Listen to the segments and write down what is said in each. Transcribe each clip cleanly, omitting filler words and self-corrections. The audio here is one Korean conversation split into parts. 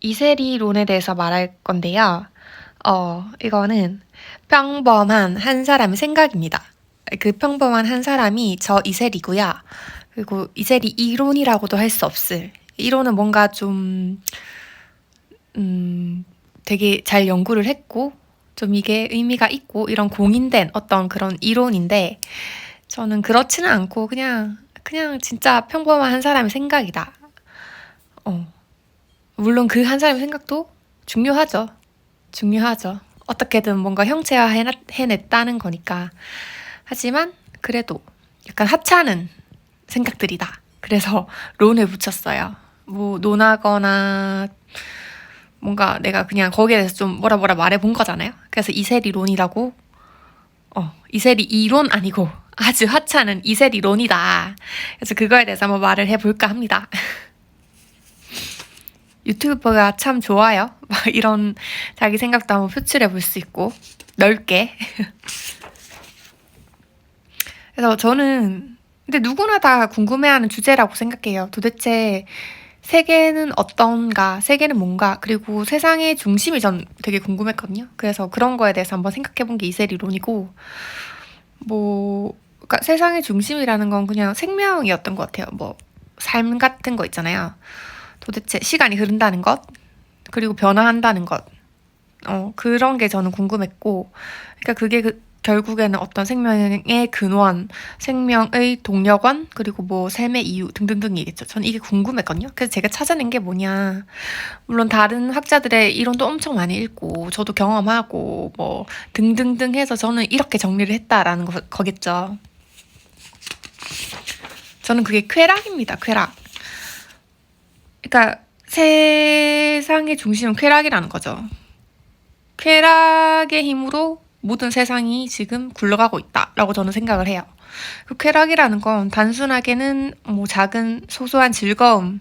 이세리론에 대해서 말할 건데요. 이거는 평범한 한 사람의 생각입니다. 그 평범한 한 사람이 저 이세리고요. 그리고 이세리 이론이라고도 할 수 없을. 이론은 뭔가 좀, 되게 잘 연구를 했고, 좀 이게 의미가 있고, 이런 공인된 어떤 그런 이론인데, 저는 그렇지는 않고, 그냥 진짜 평범한 한 사람의 생각이다. 어, 물론 그 한 사람의 생각도 중요하죠. 중요하죠. 어떻게든 뭔가 형체화 해냈다는 거니까. 하지만 그래도 약간 하찮은 생각들이다. 그래서 론을 붙였어요. 뭐 논하거나 뭔가 내가 그냥 거기에 대해서 좀 뭐라 말해본 거잖아요. 그래서 이세리론이라고 이세리 이론 아니고 아주 하찮은 이세리론이다. 그래서 그거에 대해서 한번 말을 해볼까 합니다. 유튜버가 참 좋아요. 막 이런 자기 생각도 한번 표출해 볼 수 있고 넓게. 그래서 저는 근데 누구나 다 궁금해하는 주제라고 생각해요. 도대체 세계는 어떤가, 세계는 뭔가, 그리고 세상의 중심이 전 되게 궁금했거든요. 그래서 그런 거에 대해서 한번 생각해 본 게 이세리론이고, 그러니까 세상의 중심이라는 건 그냥 생명이었던 것 같아요. 뭐, 삶 같은 거 있잖아요. 도대체 시간이 흐른다는 것, 그리고 변화한다는 것, 그런 게 저는 궁금했고, 그러니까 그게 결국에는 어떤 생명의 근원, 생명의 동력원, 그리고 뭐 삶의 이유 등등등이겠죠. 저는 이게 궁금했거든요. 그래서 제가 찾아낸 게 뭐냐. 물론 다른 학자들의 이론도 엄청 많이 읽고, 저도 경험하고, 뭐 등등등 해서 저는 이렇게 정리를 했다라는 거겠죠. 저는 그게 쾌락입니다. 쾌락. 그러니까 세상의 중심은 쾌락이라는 거죠. 쾌락의 힘으로 모든 세상이 지금 굴러가고 있다라고 저는 생각을 해요. 그 쾌락이라는 건 단순하게는 뭐 작은 소소한 즐거움,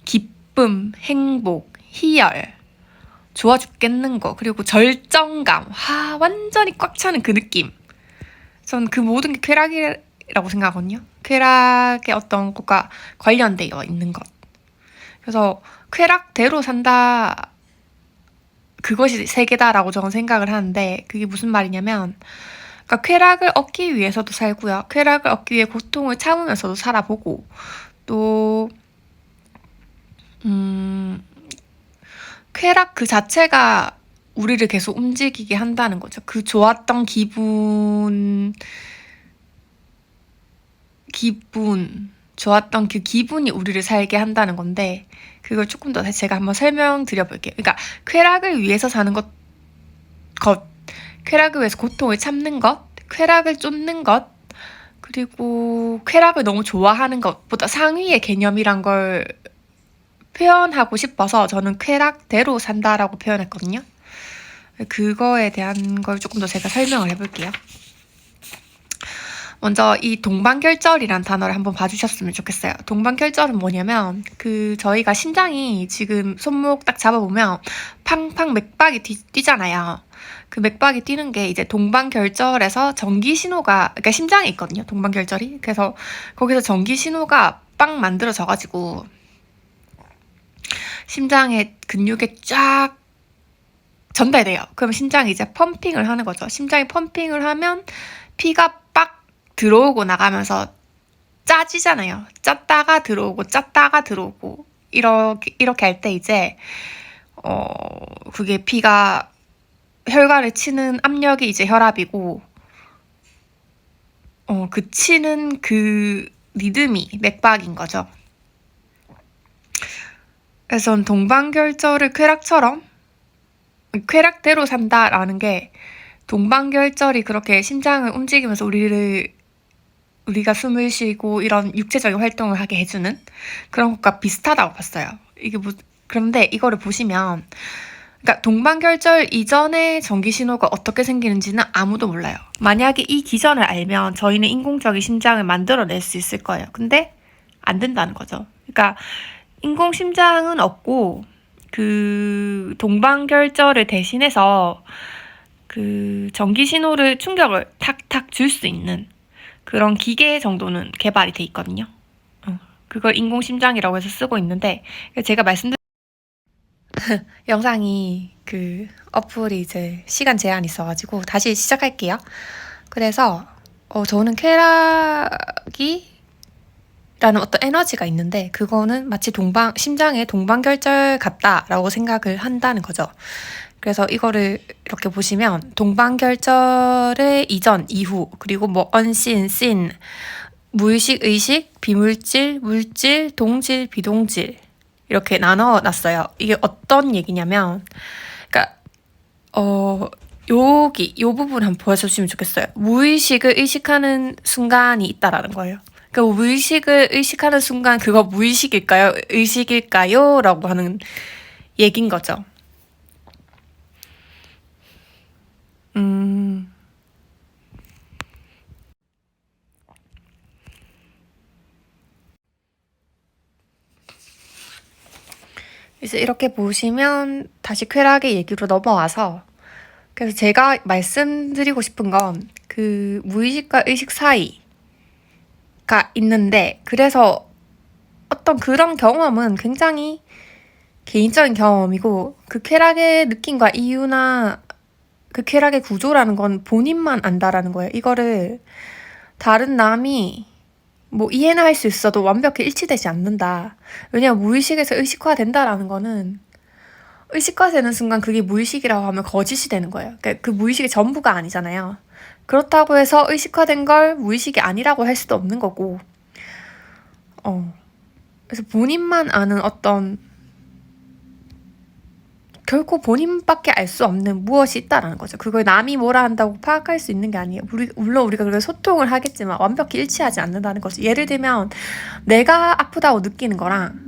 기쁨, 행복, 희열, 좋아 죽겠는 거, 그리고 절정감, 완전히 꽉 차는 그 느낌. 전 그 모든 게 쾌락이라고 생각하거든요. 쾌락의 어떤 것과 관련되어 있는 것. 그래서 쾌락대로 산다, 그것이 세계다라고 저는 생각을 하는데, 그게 무슨 말이냐면, 그러니까 쾌락을 얻기 위해서도 살고요. 쾌락을 얻기 위해 고통을 참으면서도 살아보고, 또 쾌락 그 자체가 우리를 계속 움직이게 한다는 거죠. 그 좋았던 좋았던 그 기분이 우리를 살게 한다는 건데, 그걸 조금 더 제가 한번 설명드려 볼게요. 그러니까 쾌락을 위해서 사는 것, 쾌락을 위해서 고통을 참는 것, 쾌락을 쫓는 것, 그리고 쾌락을 너무 좋아하는 것보다 상위의 개념이란 걸 표현하고 싶어서 저는 쾌락대로 산다라고 표현했거든요. 그거에 대한 걸 조금 더 제가 설명을 해볼게요. 먼저 이 동방결절이란 단어를 한번 봐주셨으면 좋겠어요. 동방결절은 뭐냐면 저희가 심장이 지금 손목 딱 잡아보면 팡팡 맥박이 뛰잖아요. 그 맥박이 뛰는 게 이제 동방결절에서 전기 신호가, 그러니까 심장에 있거든요. 동방결절이. 그래서 거기서 전기 신호가 빵 만들어져가지고 심장의 근육에 쫙 전달돼요. 그럼 심장이 이제 펌핑을 하는 거죠. 심장이 펌핑을 하면 피가 빡 들어오고 나가면서 짜지잖아요. 짰다가 들어오고 이렇게 할 때 이제 그게 피가 혈관을 치는 압력이 이제 혈압이고 그 치는 그 리듬이 맥박인 거죠. 그래서 동방결절을 쾌락대로 산다라는 게 동방결절이 그렇게 심장을 움직이면서 우리가 숨을 쉬고 이런 육체적인 활동을 하게 해주는 그런 것과 비슷하다고 봤어요. 그런데 이거를 보시면, 그러니까 동방결절 이전에 전기 신호가 어떻게 생기는지는 아무도 몰라요. 만약에 이 기전을 알면 저희는 인공적인 심장을 만들어낼 수 있을 거예요. 근데 안 된다는 거죠. 그러니까 인공 심장은 없고 그 동방결절을 대신해서 그 전기 신호를 충격을 탁탁 줄 수 있는 그런 기계 정도는 개발이 돼 있거든요. 그걸 인공심장이라고 해서 쓰고 있는데 제가 영상이 그 어플이 이제 시간 제한이 있어가지고 다시 시작할게요. 그래서 저는 쾌락이 라는 어떤 에너지가 있는데 그거는 마치 심장의 동방결절 같다라고 생각을 한다는 거죠. 그래서 이거를 이렇게 보시면 동방결절의 이전, 이후, 그리고 뭐 언씬, 씬, 무의식, 의식, 비물질, 물질, 동질, 비동질 이렇게 나눠놨어요. 이게 어떤 얘기냐면 그러니까 요 부분 한번 보여주시면 좋겠어요. 무의식을 의식하는 순간이 있다라는 거예요. 그 무의식을 의식하는 순간 그거 무의식일까요? 의식일까요? 라고 하는 얘긴 거죠. 이제 이렇게 보시면 다시 쾌락의 얘기로 넘어와서 그래서 제가 말씀드리고 싶은 건 그 무의식과 의식 사이가 있는데 그래서 어떤 그런 경험은 굉장히 개인적인 경험이고 그 쾌락의 느낌과 이유나 그 쾌락의 구조라는 건 본인만 안다라는 거예요. 이거를 다른 남이 뭐 이해는 할 수 있어도 완벽히 일치되지 않는다. 왜냐면 무의식에서 의식화된다라는 거는 의식화되는 순간 그게 무의식이라고 하면 거짓이 되는 거예요. 그러니까 그 무의식이 전부가 아니잖아요. 그렇다고 해서 의식화된 걸 무의식이 아니라고 할 수도 없는 거고 그래서 본인만 아는 어떤 결코 본인밖에 알 수 없는 무엇이 있다라는 거죠. 그걸 남이 뭐라 한다고 파악할 수 있는 게 아니에요. 물론 우리가 그렇게 소통을 하겠지만 완벽히 일치하지 않는다는 거죠. 예를 들면 내가 아프다고 느끼는 거랑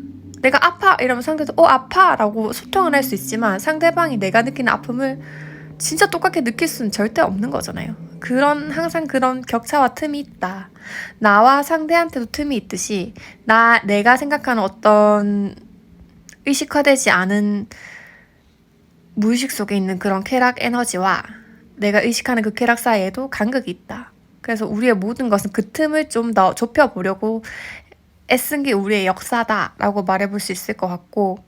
내가 아파 이러면 상대도 아파 라고 소통을 할 수 있지만 상대방이 내가 느끼는 아픔을 진짜 똑같게 느낄 수는 절대 없는 거잖아요. 항상 그런 격차와 틈이 있다. 나와 상대한테도 틈이 있듯이 내가 생각하는 어떤 의식화되지 않은 무의식 속에 있는 그런 쾌락 에너지와 내가 의식하는 그 쾌락 사이에도 간극이 있다. 그래서 우리의 모든 것은 그 틈을 좀 더 좁혀보려고 애쓴 게 우리의 역사다라고 말해볼 수 있을 것 같고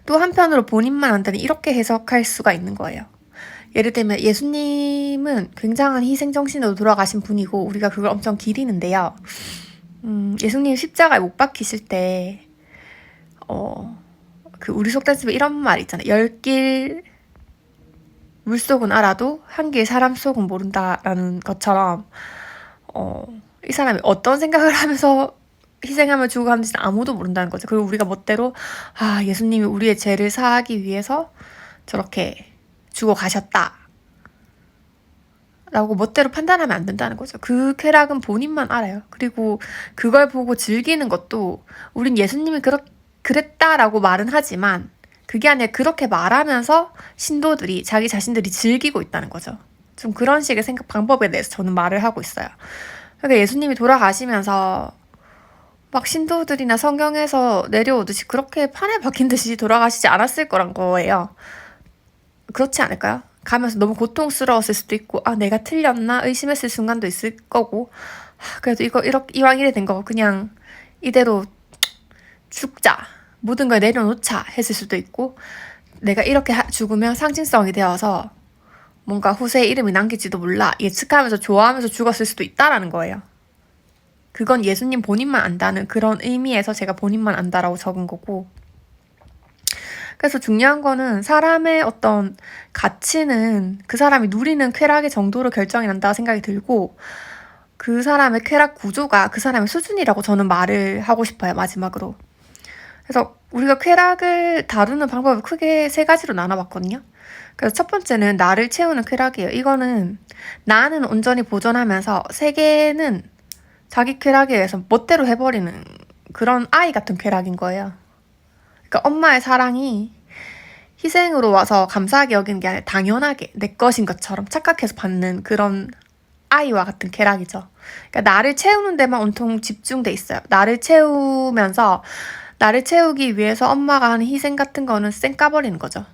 또 한편으로 본인만 안다니 이렇게 해석할 수가 있는 거예요. 예를 들면 예수님은 굉장한 희생정신으로 돌아가신 분이고 우리가 그걸 엄청 기리는데요. 예수님 십자가에 못 박히실 때 그 우리 속담집에 이런 말 있잖아요. 10길 물속은 알아도 한 길 사람 속은 모른다라는 것처럼 이 사람이 어떤 생각을 하면서 희생하며 죽어가는지는 아무도 모른다는 거죠. 그리고 우리가 멋대로 예수님이 우리의 죄를 사하기 위해서 저렇게 죽어가셨다 라고 멋대로 판단하면 안 된다는 거죠. 그 쾌락은 본인만 알아요. 그리고 그걸 보고 즐기는 것도 우린 예수님이 그랬다라고 말은 하지만 그게 아니라 그렇게 말하면서 신도들이 자기 자신들이 즐기고 있다는 거죠. 좀 그런 식의 생각 방법에 대해서 저는 말을 하고 있어요. 그러니까 예수님이 돌아가시면서 막 신도들이나 성경에서 내려오듯이 그렇게 판에 박힌 듯이 돌아가시지 않았을 거란 거예요. 그렇지 않을까요? 가면서 너무 고통스러웠을 수도 있고 내가 틀렸나 의심했을 순간도 있을 거고 그래도 이왕 이래 된 거 그냥 이대로 죽자 모든 걸 내려놓자 했을 수도 있고 내가 이렇게 죽으면 상징성이 되어서 뭔가 후세의 이름이 남길지도 몰라 예측하면서 좋아하면서 죽었을 수도 있다라는 거예요. 그건 예수님 본인만 안다는 그런 의미에서 제가 본인만 안다라고 적은 거고 그래서 중요한 거는 사람의 어떤 가치는 그 사람이 누리는 쾌락의 정도로 결정이 난다고 생각이 들고 그 사람의 쾌락 구조가 그 사람의 수준이라고 저는 말을 하고 싶어요. 마지막으로. 그래서 우리가 쾌락을 다루는 방법을 크게 3가지로 나눠봤거든요. 그래서 첫 번째는 나를 채우는 쾌락이에요. 이거는 나는 온전히 보존하면서 세계는 자기 쾌락에 의해서 멋대로 해버리는 그런 아이 같은 쾌락인 거예요. 그러니까 엄마의 사랑이 희생으로 와서 감사하게 여기는 게 아니라 당연하게 내 것인 것처럼 착각해서 받는 그런 아이와 같은 쾌락이죠. 그러니까 나를 채우는 데만 온통 집중돼 있어요. 나를 채우기 위해서 엄마가 하는 희생 같은 거는 쌩 까버리는 거죠.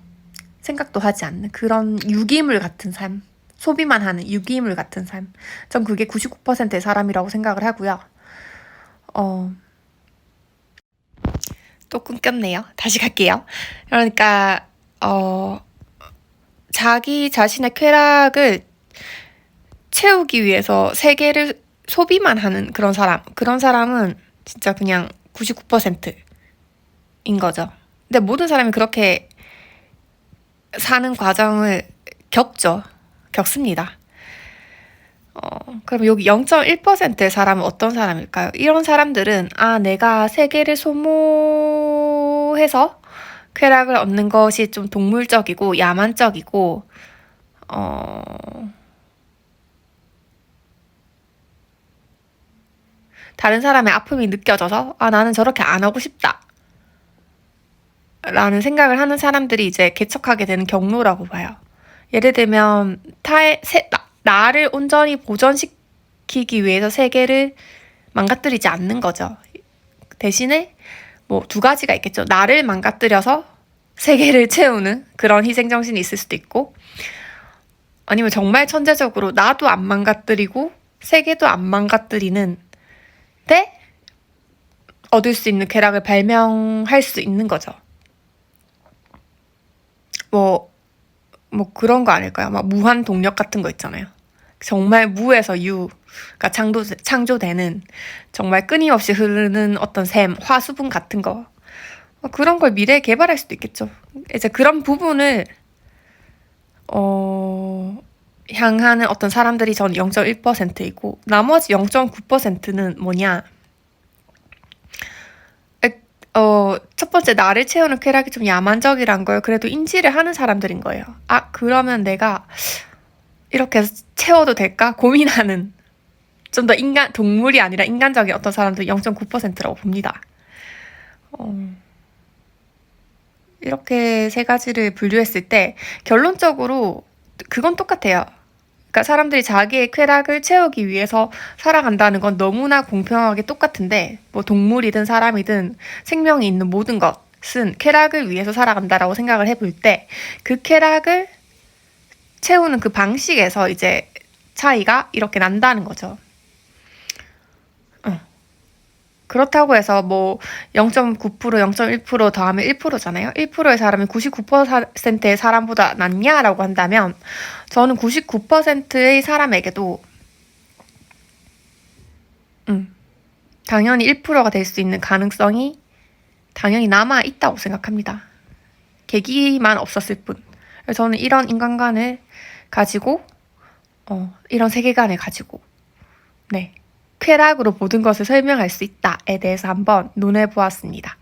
생각도 하지 않는 그런 유기물 같은 삶. 소비만 하는 유기물 같은 삶. 전 그게 99%의 사람이라고 생각을 하고요. 또 끊겼네요. 다시 갈게요. 그러니까 자기 자신의 쾌락을 채우기 위해서 세계를 소비만 하는 그런 사람은 진짜 그냥 99%인 거죠. 근데 모든 사람이 그렇게 사는 과정을 겪습니다. 그럼 여기 0.1%의 사람은 어떤 사람일까요? 이런 사람들은, 내가 세계를 소모해서 쾌락을 얻는 것이 좀 동물적이고, 야만적이고, 다른 사람의 아픔이 느껴져서, 나는 저렇게 안 하고 싶다. 라는 생각을 하는 사람들이 이제 개척하게 되는 경로라고 봐요. 예를 들면, 나를 온전히 보존시키기 위해서 세계를 망가뜨리지 않는 거죠. 대신에 뭐 두 가지가 있겠죠. 나를 망가뜨려서 세계를 채우는 그런 희생정신이 있을 수도 있고, 아니면 정말 천재적으로 나도 안 망가뜨리고 세계도 안 망가뜨리는 데 얻을 수 있는 쾌락을 발명할 수 있는 거죠. 뭐 그런 거 아닐까요? 막 무한 동력 같은 거 있잖아요. 정말 무에서 유가 창조되는 정말 끊임없이 흐르는 어떤 샘, 화수분 같은 거. 그런 걸 미래에 개발할 수도 있겠죠. 이제 그런 부분을 향하는 어떤 사람들이 전 0.1%이고 나머지 0.9%는 뭐냐? 첫 번째 나를 채우는 쾌락이 좀 야만적이란 걸 그래도 인지를 하는 사람들인 거예요. 그러면 내가 이렇게 채워도 될까? 고민하는 좀 더 동물이 아니라 인간적인 어떤 사람들 0.9%라고 봅니다. 이렇게 세 가지를 분류했을 때 결론적으로 그건 똑같아요. 그러니까 사람들이 자기의 쾌락을 채우기 위해서 살아간다는 건 너무나 공평하게 똑같은데 뭐 동물이든 사람이든 생명이 있는 모든 것은 쾌락을 위해서 살아간다라고 생각을 해볼 때 그 쾌락을 채우는 그 방식에서 이제 차이가 이렇게 난다는 거죠. 그렇다고 해서 뭐 0.9%, 0.1% 더하면 1%잖아요. 1%의 사람이 99%의 사람보다 낫냐라고 한다면 저는 99%의 사람에게도 당연히 1%가 될 수 있는 가능성이 당연히 남아 있다고 생각합니다. 계기만 없었을 뿐. 저는 이런 인간관을 가지고 이런 세계관을 가지고 쾌락으로 모든 것을 설명할 수 있다에 대해서 한번 논해보았습니다.